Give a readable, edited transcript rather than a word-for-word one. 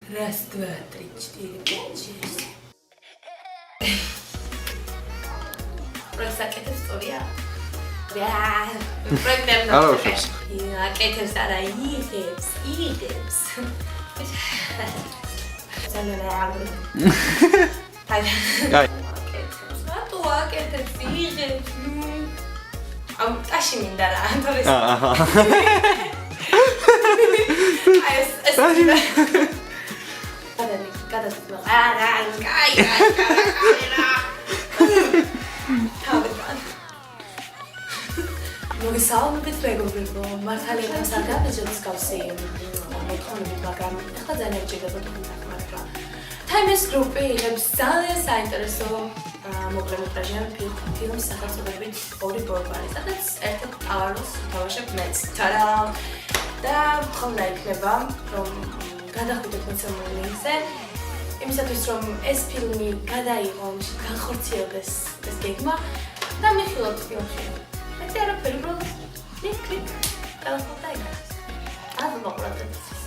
Раз, два, три, четыре, пять, шесть. Просто это история. Да. არა უშვებს. აკეთებს არა იღებს. აი. რატო აკეთებს იღებს? ამ ტაში მინდა რა, თორე. აჰა. აი ეს გადაწყვეტა. არა, კაი. თავიდან. მოგესალმებით მეგობრებო, მართალიათაც არ გაბეჭდეთ გავსი მოთხოვნები, მაგრამ ახლა ძალიან ეჭირდება თქვენ მაგრამ Times Group-ი იღებს ძალიან საინტერესო მოკლემეტრაჟიან ფილმს სახელწოდებით ორი ბორბალი, სადაც ერთ-ერთ ტავაროს თამაშობ მეც. Tada! და ხოლმე იქნება, რომ გადახვიდეთ მოცემული ლინკზე, იმისათვის, რომ ეს ფილმი გადაიღო, განხორციელდეს ეს გეგმა და მიხილოთ ფილმში. მე არაფერი უბრალოდ კლიკ გადახვდა იქ. აბა მოყოლეთ.